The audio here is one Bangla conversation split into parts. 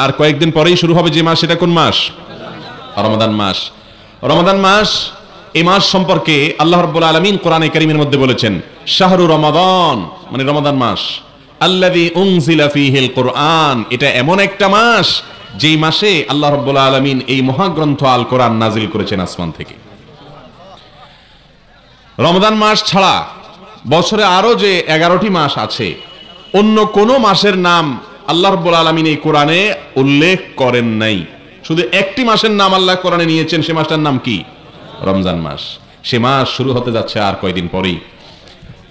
আর কয়েকদিন পরেই শুরু হবে যে মাস, সেটা কোন মাস? রমাদান মাস। রমাদান মাস, এই মাস সম্পর্কে আল্লাহ রাব্বুল আলামিন কোরআনে কারীমের মধ্যে বলেছেন, শাহরু রমাদান, মানে রমাদান মাস, আল্লাযী উনজিলা ফীহিল কুরআন, এটা এমন একটা মাস যেই মাসে আল্লাহ রাব্বুল আলামিন এই মহাগ্রন্থ আল কোরআন নাজিল করেছেন আসমান থেকে। রমাদান মাস ছাড়া বছরে আরো যে 11টি মাস আছে, অন্য কোন মাসের নাম আল্লাহ রাব্বুল আলামিন এই কোরআনে উল্লেখ করেন নাই। শুধু একটি মাসের নাম আল্লাহ কোরআনে নিয়েছেন, সে মাসটার নাম কি? রমজান মাস। সে মাস শুরু হতে যাচ্ছে আর কয়দিন পরেই।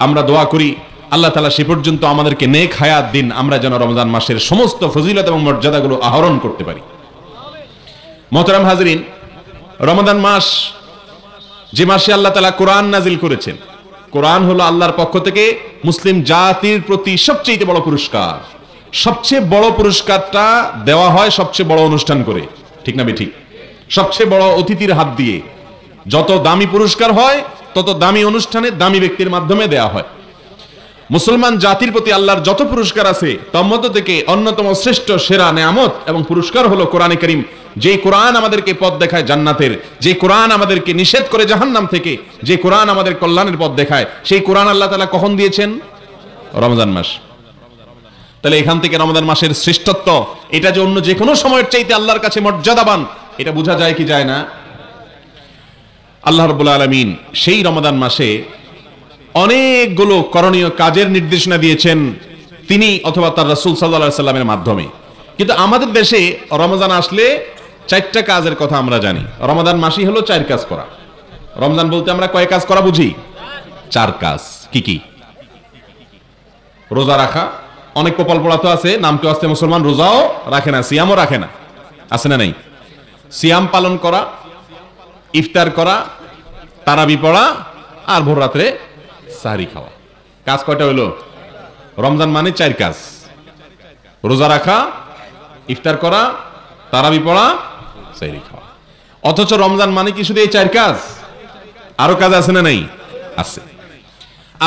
আমরা দোয়া করি আল্লাহ তাআলা সে পর্যন্ত আমাদেরকে নেক হায়াত দিন, আমরা যেন রমজান মাসের সমস্ত ফজিলত এবং মর্যাদাগুলো আহরণ করতে পারি। মোহতারাম হাজরিন, রমাদান মাস যে মাসে আল্লাহ তাআলা কোরআন নাজিল করেছেন, কোরআন হলো আল্লাহর পক্ষ থেকে মুসলিম জাতির প্রতি সবচেয়ে বড় পুরস্কার। সবচেয়ে বড় পুরস্কারটা দেওয়া হয় সবচেয়ে বড় অনুষ্ঠান করে, ঠিক না ঠিক? সবচেয়ে বড় অতিথির হাত দিয়ে। যত দামি পুরস্কার হয় তত দামি অনুষ্ঠানে দামি ব্যক্তির মাধ্যমে দেয়া হয়। মুসলমান জাতির প্রতি আল্লাহর যত পুরস্কার আছে তার মধ্য থেকে অন্যতম শ্রেষ্ঠ সেরা নেয়ামত এবং পুরস্কার হলো কোরআনে কারীম। যে কোরআন আমাদেরকে পথ দেখায় জান্নাতের, যে কোরআন আমাদেরকে নিষেধ করে জাহান্নাম থেকে, যে কোরআন আমাদের কল্যাণের পথ দেখায়, সেই কোরআন আল্লাহ তাআলা কখন দিয়েছেন? রমজান মাস। তাহলে এখান থেকে রমজান মাসের শ্রেষ্ঠত্ব, এটা যে অন্য যে কোনো সময়ের চাইতে আল্লাহর কাছে মর্যাদাবান, এটা বোঝা যায় কি যায় না? আল্লাহ রাব্বুল আলামিন সেই রমাদান মাসে অনেকগুলো করণীয় কাজের নির্দেশনা দিয়েছেন তিনি অথবা তার রাসূল সাল্লাল্লাহু আলাইহি সাল্লামের মাধ্যমে। কিন্তু আমাদের দেশে রমজান আসলে 4টা কাজের কথা আমরা জানি। রমাদান মাসই হলো 4 কাজ করা। রমজান বলতে আমরা কয় কাজ করা বুঝি? 4 কাজ। কি কি? রোজা রাখা। অনেক কপাল পোড়া তো আছে, নাম কেউ আসতে মুসলমান রোজাও রাখে না, সিয়ামও রাখে না, আছে না নাই? সিয়াম পালন করা, ইফতার করা, তারাবি পড়া, আর ভোর রাত্রে সাহরি খাওয়া। কাজ কয়টা হইল? রমজান মানে 4 কাজ। রোজা রাখা, ইফতার করা, তারাবি পড়া, সাহরি খাওয়া। অথচ রমজান মানে কি শুধু এই 4 কাজ? আরো কাজ আছে না নাই? আছে।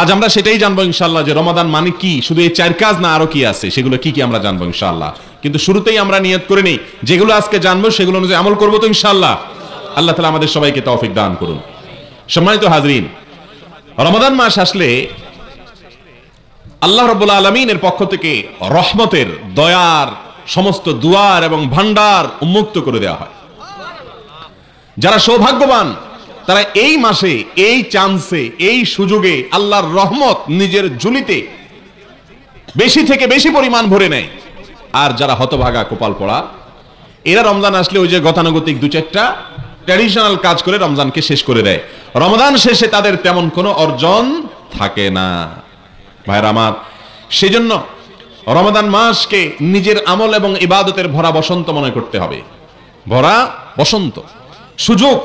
আজ আমরা সেটাই জানবো ইনশাআল্লাহ, যে রমাদান মানে কি, শুধু এই 4 কাজ না আরো কি আছে, সেগুলো কি কি আমরা জানবো ইনশাআল্লাহ। কিন্তু শুরুতেই আমরা নিয়ত করে নেই, যেগুলো আজকে জানবো সেগুলো অনুযায়ী আমল করবো তো ইনশাআল্লাহ। আল্লাহ তাআলা আমাদের সবাইকে তৌফিক দান করুন। সম্মানিত হাজরিন, রমাদান মাস আসলে আল্লাহ রাব্বুল আলামিনের পক্ষ থেকে রহমতের, দয়ার সমস্ত দুয়ার এবং ভান্ডার উন্মুক্ত করে দেওয়া হয়। যারা সৌভাগ্যবান তারা এই মাসে, এই চান্সে, এই সুযোগে আল্লাহর রহমত নিজের ঝুলিতে বেশি থেকে বেশি পরিমাণ ভরে নেয়। আর যারা হতভাগা কপাল পড়া, এরা রমজান আসলে ওই যে গতানুগতিক 2-4টা ট্র্যাডিশনাল কাজ করে রমজানকে শেষ করে দেয়। রমজান শেষে তাদের তেমন কোনো অর্জন থাকে না। ভাইরা আমার, সেজন্য রমাদান মাসকে নিজের আমল এবং ইবাদতের ভরা বসন্ত মনে করতে হবে। ভরা বসন্ত সুযোগ।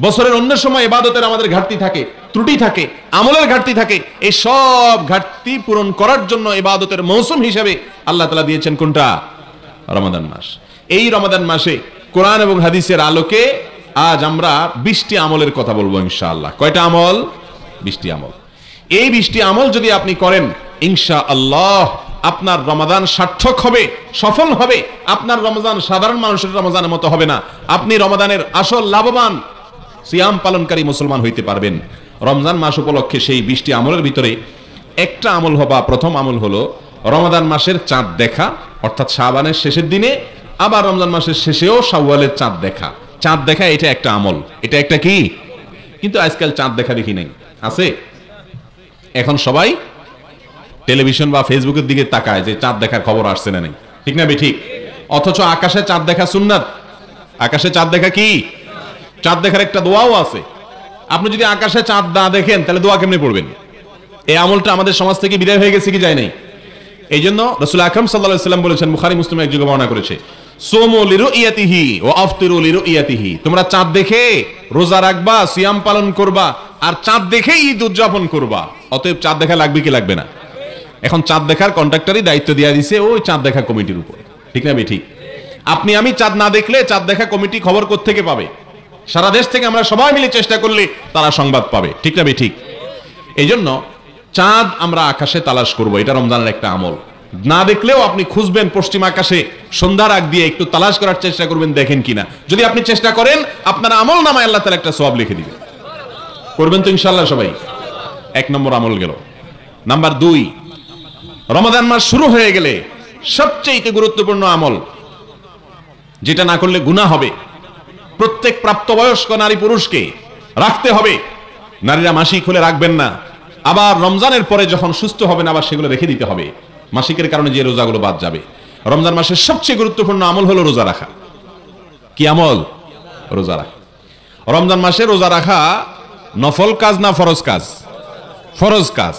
বছরের অন্য সময় ইবাদতের আমাদের ঘাটতি থাকে, ত্রুটি থাকে, আমলের ঘাটতি থাকে। এই সব ঘাটতি পূরণ করার জন্য ইবাদতের মৌসুম হিসেবে আল্লাহ তাআলা দিয়েছেন কোনটা? রমাদান মাস। এই রমাদান মাসে কোরআন এবং হাদিসের আলোকে আজ আমরা 20টি আমলের কথা বলবো ইনশাআল্লাহ। কয়টা আমল? 20টি আমল। এই 20টি আমল যদি আপনি করেন ইনশাআল্লাহ আপনার রমাদান সার্থক হবে, সফল হবে। আপনার রমজান সাধারণ মানুষের রমজানের মতো হবে না। আপনি রমাদানের আসল লাভবান সিয়াম পালনকারী মুসলমান হইতে পারবেন। রমজান মাস উপলক্ষে সেই 20টি আমলের ভিতরে একটা আমল হবা, প্রথম আমল হলো রমাদান মাসের চাঁদ দেখা, অর্থাৎ শাবানের শেষের দিনে, আবার রমজান মাসের শেষেও শাওয়ালের চাঁদ দেখা। চাঁদ দেখা এটা একটা আমল, এটা একটা কি? কিন্তু আজকাল চাঁদ দেখা দেখি নাই। আছে? এখন সবাই টেলিভিশন বা ফেসবুকের দিকে তাকায় যে চাঁদ দেখার খবর আসছে না নাই, ঠিক না ঠিক? অথচ আকাশে চাঁদ দেখা সুন্নাত। আকাশে চাঁদ দেখা কি? চাঁদ দেখার একটা দোয়াও আছে। আপনি যদি আকাশে চাঁদ না দেখেন তাহলে দোয়া কেমনে পড়বেন? এই আমলটা আমাদের সমাজ থেকে বিদায় হয়ে গেছে কি যায় নাই? এই জন্য রাসূল আকরাম সাল্লাল্লাহু আলাইহি ওয়াসাল্লাম বলেছেন, বুখারী মুসলিম এক জায়গায় বর্ণনা করেছে, সুমু লিরুইয়াতিহি ওয়া আফতিরু লিরুইয়াতিহি। তোমরা চাঁদ দেখে রোজা রাখবা, সিয়াম পালন করবা, আর চাঁদ দেখে ঈদ উদযাপন করবা। অতএব চাঁদ দেখা লাগবে কি লাগবে না? এখন চাঁদ দেখার কন্ট্রাক্টরই দায়িত্ব দেয়া দিয়েছে ওই চাঁদ দেখা কমিটির উপর, ঠিক না ঠিক? আপনি আমি চাঁদ না দেখলে চাঁদ দেখা কমিটি খবর কোত্থেকে পাবে? সারা দেশ থেকে আমরা সবাই মিলে চেষ্টা করলে তারা সংবাদ পাবে, ঠিক না ঠিক? এই জন্য চাঁদ আমরা আকাশে তালাশ করব, এটা রমজানের একটা আমল। না দেখলেও আপনি খুঁজবেন পশ্চিম আকাশে, সন্ধ্যার আগ দিয়ে একটু তালাশ করার চেষ্টা করবেন, দেখেন কিনা। যদি আপনি চেষ্টা করেন, আপনার আমল নামায় আল্লাহ তাআলা একটা সওয়াব লিখে দিবেন। করবেন তো ইনশাআল্লাহ সবাই? 1 নম্বর আমল গেল। নাম্বার 2, রমাদান মাস শুরু হয়ে গেলে সবচেয়ে গুরুত্বপূর্ণ আমল, যেটা না করলে গুনাহ হবে, প্রত্যেক প্রাপ্তবয়স্ক নারী পুরুষকে রাখতে হবে। নারীরা মাসিক হলে রাখবেন না, আবার রমজানের পরে যখন সুস্থ হবেন আবার সেগুলো রেখে দিতে হবে। মাসিকের কারণে যে রোজাগুলো বাদ যাবে। রমজান মাসের সবচেয়ে গুরুত্বপূর্ণ আমল হলো রোজা রাখা। কি আমল? রোজা রাখা। রমজান মাসে রোজা রাখা নফল কাজ না ফরজ কাজ? ফরজ কাজ।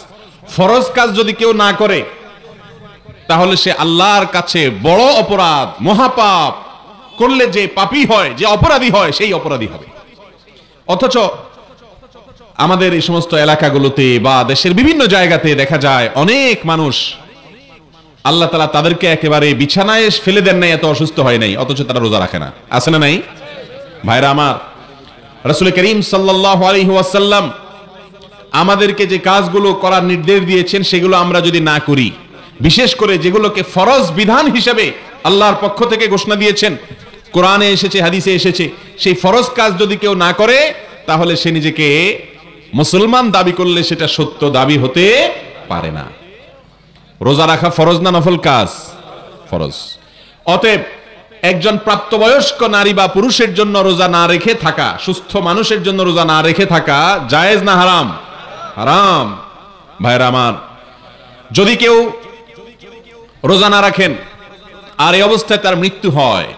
ফরজ কাজ যদি কেউ না করে তাহলে সে আল্লাহর কাছে বড় অপরাধ, মহাপাপ করলে যে পাপী হয়, যে অপরাধী হয়, সেই অপরাধী হবে। অথচ আমাদের এই সমস্ত এলাকাগুলোতে বা দেশের বিভিন্ন জায়গাতে দেখা যায় অনেক মানুষ, আল্লাহ তাআলা তাদেরকে একেবারে বিছানায় ফেলে দেন নাই, এত অসুস্থ হয় নাই, অথচ তারা রোজা রাখে না। আছে না নাই? ভাইরা আমার, রাসূল করিম সাল্লাল্লাহু আলাইহি ওয়াসাল্লাম আমাদেরকে যে কাজগুলো করার নির্দেশ দিয়েছেন সেগুলো আমরা যদি না করি, বিশেষ করে যেগুলোকে ফরজ বিধান হিসেবে আল্লাহর পক্ষ থেকে ঘোষণা দিয়েছেন, কোরআনে এসেছে, হাদিসে এসেছে, সেই ফরজ কাজ যদি কেউ না করে তাহলে সে নিজেকে মুসলমান দাবি করলে সেটা সত্য দাবি হতে পারে না। রোজা রাখা ফরজ না নফল কাজ? ফরজ। অতএব একজন প্রাপ্তবয়স্ক নারী বা পুরুষের জন্য রোজা না রেখে থাকা, সুস্থ মানুষের জন্য রোজা না রেখে থাকা জায়েজ না হারাম? হারাম। ভাইরা আমার, যদি কেউ রোজা না রাখেন আর এই অবস্থায় তার মৃত্যু হয়,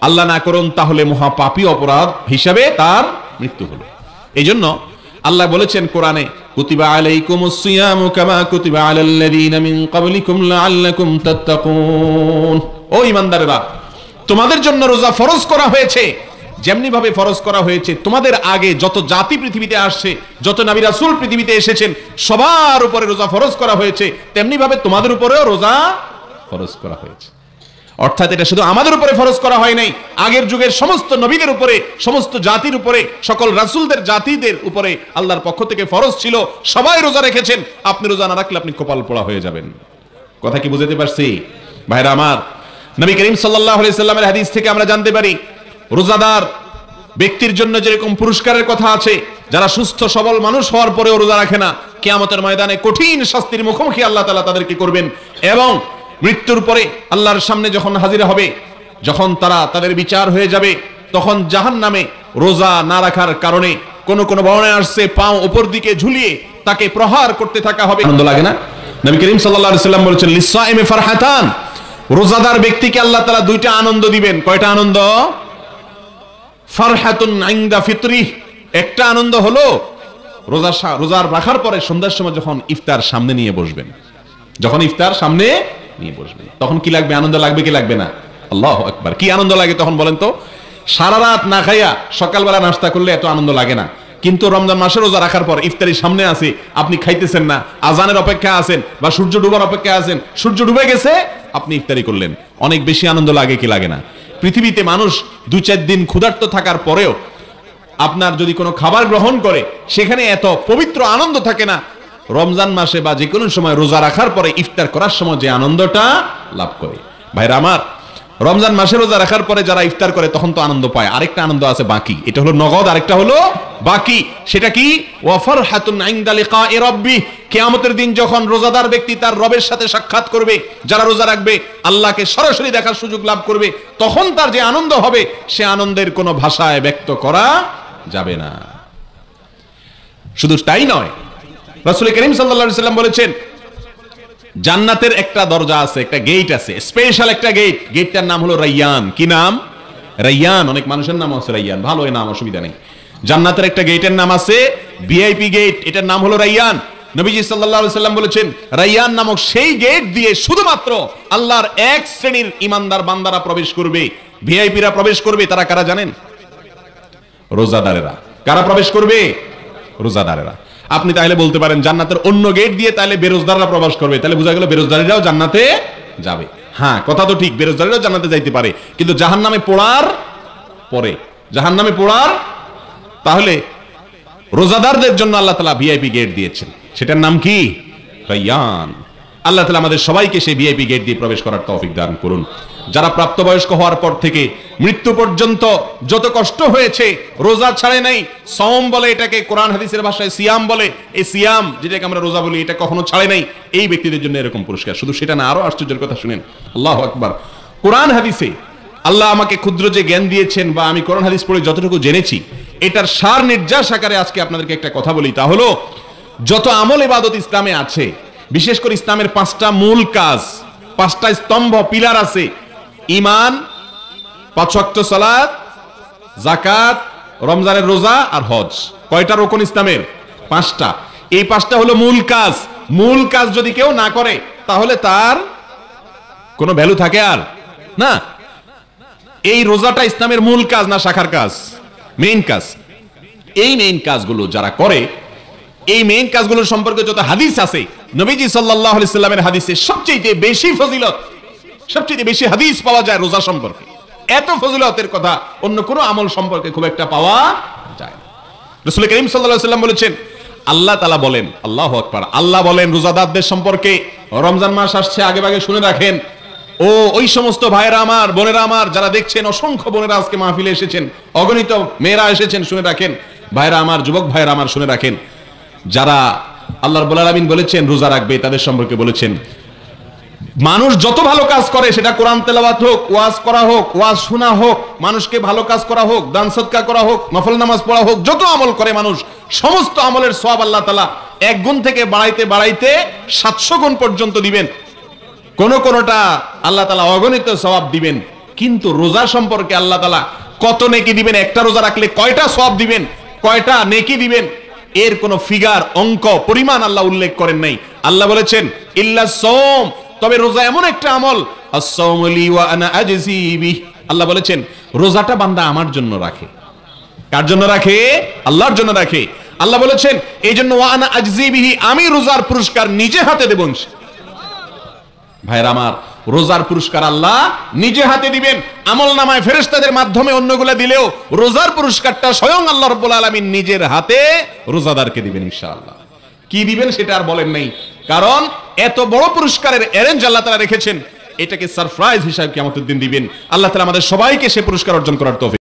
আল্লাহ না করুন, তাহলে মহাপাপী অপরাধ হিসাবে তার মৃত্যু হলো। এই জন্য আল্লাহ বলেছেন কোরআনে, কুতিবা আলাইকুমুস সিয়ামু কামা কুতিবা আলাল্লাযীনা মিন ক্বাবলিকুম লাআল্লাকুম তাত্তাকুন। ও ঈমানদারেরা, তোমাদের জন্য রোজা ফরজ করা হয়েছে যেমনি ভাবে ফরজ করা হয়েছে তোমাদের আগে যত জাতি পৃথিবীতে আসছে, যত নবী রাসূল পৃথিবীতে এসেছেন, সবার উপরে রোজা ফরজ করা হয়েছে, তেমনি ভাবে তোমাদের উপরেও রোজা ফরজ করা হয়েছে। অর্থাৎ এটা শুধু আমাদের উপরে ফরজ করা হয় নাই, আগের যুগের সমস্ত নবীদের উপরে, সমস্ত জাতির উপরে, সকল রাসূলদের জাতিদের উপরে আল্লাহর পক্ষ থেকে ফরজ ছিল। সবাই রোজা রেখেছেন। আপনি রোজা না রাখলে আপনি কপাল পোড়া হয়ে যাবেন। কথা কি বুঝতে পারছি? ভাইরা আমার, নবী করিম সাল্লাল্লাহু আলাইহি সাল্লামের হাদিস থেকে আমরা জানতে পারি, রোজাদার ব্যক্তির জন্য যেরকম পুরস্কারের কথা আছে, যারা সুস্থ সবল মানুষ হওয়ার পরেও রোজা রাখে না, কিয়ামতের ময়দানে কঠিন শাস্তির মুখোমুখি আল্লাহ তাআলা তাদেরকে করবেন। এবং মৃত্যুর পরে আল্লাহর সামনে যখন হাজির হবে, যখন তারা তাদের বিচার হয়ে যাবে, তখন জাহান্নামে রোজা না রাখার কারণে কোন কোন বর্ণনায় আসছে পাও উপর দিকে ঝুলিয়ে তাকে প্রহার করতে থাকা হবে। আনন্দ লাগে না? নবী করিম সাল্লাল্লাহু আলাইহি সাল্লাম বলেছেন, লিসাইমি ফারহাতান, রোজাদার ব্যক্তিকে আল্লাহ তাআলা দুইটা আনন্দ দিবেন। কয়টা আনন্দ? ফারহাতুন ইনদা ফিতরি, একটা আনন্দ হলো রোজা রাখার পরে সন্ধ্যার সময় যখন ইফতার সামনে নিয়ে বসবেন, যখন ইফতার সামনে নিয়ে বসবেন, তখন কি লাগবে? আনন্দ লাগবে কি লাগবে না? আল্লাহু আকবার। কি আনন্দ লাগে তখন বলেন তো? সারা রাত না খাইয়া সকালবেলা নাস্তা করলে এত আনন্দ লাগে না, কিন্তু রমজান মাসে রোজা রাখার পর ইফতারির সামনে আছে, আপনি খাইতেছেন না, আজানের অপেক্ষা আছেন বা সূর্য ডুবার অপেক্ষা আছেন, সূর্য ডুবে গেছে, আপনি ইফতারি করলেন, অনেক বেশি আনন্দ লাগে কি লাগে না? পৃথিবীতে মানুষ 2-4 দিন ক্ষুধার্ত থাকার পরেও আপনার যদি কোনো খাবার গ্রহণ করে সেখানে এত পবিত্র আনন্দ থাকে না, রমজান মাসে বা যে কোনো সময় রোজা রাখার পরে ইফতার করার সময় যে আনন্দটা লাভ করে। ভাইরা আমার, রমজান মাসে রোজা রাখার পরে যারা ইফতার করে তখন তো আনন্দ পায়, আরেকটা আনন্দ আছে বাকি, এটা হলো নগদ, আরেকটা হলো বাকি। সেটা কি? ওয়া ফারহাতুন ইনদা লিকাই রাব্বি, কিয়ামতের দিন যখন রোজাদার ব্যক্তি তার রবের সাথে সাক্ষাৎ করবে, যারা রোজা রাখবে আল্লাহকে সরাসরি দেখার সুযোগ লাভ করবে, তখন তার যে আনন্দ হবে সে আনন্দের কোনো ভাষায় ব্যক্ত করা যাবে না। শুধু তাই নয়, রাসূল করিম সাল্লাল্লাহু আলাইহি সাল্লাম বলেছেন, জান্নাতের একটা দরজা আছে, একটা গেট আছে, স্পেশাল একটা গেট, গেটটার নাম হলো রাইয়ান। কি নাম? রাইয়ান। অনেক মানুষের নাম আছে রাইয়ান, ভালো এই নাম, অসুবিধা নেই। জান্নাতের একটা গেটের নাম আছে ভিআইপি গেট, এটার নাম হলো রাইয়ান। নবীজি সাল্লাল্লাহু আলাইহি সাল্লাম বলেছেন, রাইয়ান নামক সেই গেট দিয়ে শুধুমাত্র আল্লাহর এক শ্রেণীর ঈমানদার বান্দারা প্রবেশ করবে, ভিআইপিরা প্রবেশ করবে। তারা কারা জানেন? রোজাদারেরা। কারা প্রবেশ করবে? রোজাদারেরা। আপনি তাহলে বলতে পারেন জান্নাতের অন্য গেট দিয়ে তাহলে বেরোজদাররা প্রবেশ করবে, তাহলে বোঝা গেল বেরোজদারিরাও জান্নাতে যাবে। হ্যাঁ, কথা তো ঠিক, বেরোজদারিরাও জান্নাতে যাইতে পারে, কিন্তু জাহান্নামে পড়ার পরে, জাহান্নামে পড়ার, তাহলে রোজাদারদের জন্য আল্লাহ তাআলা ভিআইপি গেট দিয়েছেন, সেটার নাম কি? রাইয়ান। আল্লাহ তাআলা আমাদের সবাইকে সেই ভিআইপি গেট দিয়ে প্রবেশ করার তৌফিক দান করুন। যারা প্রাপ্তবয়স্ক হওয়ার পর থেকে মৃত্যু পর্যন্ত যত কষ্ট হয়েছে, রোজা ছাড়ে নাই, সওম বলে এটাকে, কোরআন হাদিসের ভাষায় সিয়াম বলে, এই সিয়াম যেটাকে আমরা রোজা বলি, এটা কখনো ছাড়ে নাই, এই ব্যক্তিদের জন্য এরকম পুরস্কার। শুধু সেটা না, আরো আশ্চর্যের কথা শুনেন, আল্লাহু আকবার। কোরআন হাদিসে আল্লাহ আমাকে ক্ষুদ্র যে জ্ঞান দিয়েছেন, বা আমি কোরআন হাদিস পড়ে যতটুকু জেনেছি, এটার সার নির্যাস আকারে আজকে আপনাদেরকে একটা কথা বলি। তা হলো, যত আমল ইবাদত ইসলামে আছে, বিশেষ করে ইসলামের 5টা মূল কাজ, 5টা স্তম্ভ, পিলার আছে। ঈমান, 5 ওয়াক্ত সালাত, যাকাত, রমজানের রোজা আর হজ। কয়টা রকম ইসলামের? 5টা। এই 5টা হলো মূল কাজ। মূল কাজ যদি কেউ না করে, তাহলে তার কোনো ভ্যালু থাকে আর না। এই রোজাটা ইসলামের মূল কাজ না শাখার কাজ? মেইন কাজ। এই মেইন কাজগুলো যারা করে, এই মেইন কাজগুলোর সম্পর্কে যত হাদিস আছে, নবীজি সাল্লাল্লাহু আলাইহি সাল্লামের হাদিসে সবচেয়ে বেশি ফজিলত, সবচেয়ে বেশি হাদিস পাওয়া যায় রোজা সম্পর্কে। এত ফজিলতের কথা অন্য কোনো আমল সম্পর্কে খুব একটা পাওয়া যায় না। রাসূল করিম সাল্লাল্লাহু আলাইহি সাল্লাম বলেছেন, আল্লাহ তাআলা বলেন, আল্লাহু আকবার, আল্লাহ বলেন রোজাদারদের সম্পর্কে, রমজান মাস আসছে, আগে ভাগে শুনে রাখেন। ও ওই সমস্ত ভাইরা আমার, বোনেরা আমার, যারা দেখছেন, অসংখ্য বোনেরা আজকে মাহফিলে এসেছেন, অগণিত মেয়েরা এসেছেন, শুনে রাখেন। ভাইরা আমার, যুবক ভাইরা আমার, শুনে রাখেন। যারা আল্লাহ রাব্বুল আলামিন বলেছেন রোজা রাখবে, তাদের সম্পর্কে বলেছেন, মানুষ যত ভালো কাজ করে, সেটা কোরআন তেলাওয়াত হোক, ওয়াজ করা হোক, ওয়াজ শোনা হোক, মানুষকে ভালো কাজ করা হোক, দান সদকা করা হোক, নফল নামাজ পড়া হোক, যত আমল করে মানুষ, সমস্ত আমলের সওয়াব আল্লাহ তাআলা 1 গুণ থেকে বাড়াইতে বাড়াইতে 700 গুণ পর্যন্ত দিবেন। কোনটা আল্লাহ তাআলা অগণিত সওয়াব দিবেন। কিন্তু রোজা সম্পর্কে আল্লাহ তাআলা কত নেকি দিবেন, একটা রোজা রাখলে কয়টা সওয়াব দিবেন, কয়টা নেকি দিবেন, এর কোন ফিগার, অঙ্ক, পরিমাণ আল্লাহ উল্লেখ করেন নাই। আল্লাহ বলেছেন ইল্লা সাওম, তবে রোজা এমন একটা আমল, আস-সাওমু লি ওয়া আনা আজজি বিহি, আল্লাহ বলেছেন রোজাটা বান্দা আমার জন্য রাখে। কার জন্য রাখে? আল্লাহর জন্য রাখে। আল্লাহ বলেছেন এইজন্য ওয়া আনা আজজি বিহি, আমি রোজার পুরস্কার নিজে হাতে দেব। ভাইরা আমার, রোজার পুরস্কার আল্লাহ নিজে হাতে দিবেন। আমল নামায় ফেরেশতাদের মাধ্যমে অন্যগুলা দিলেও রোজার পুরস্কারটা স্বয়ং আল্লাহ রাব্বুল আলামিন নিজের হাতে রোজাদারকে দিবেন ইনশাআল্লাহ। কি দিবেন সেটা আর বলেন নাই, কারণ এত বড় পুরস্কারের অ্যারেঞ্জ আল্লাহ তাআলা রেখেছেন, এটাকে সারপ্রাইজ হিসাবে কিয়ামতের দিন দিবেন। আল্লাহ তাআলা আমাদের সবাইকে সে পুরস্কার অর্জন করার তৌফিক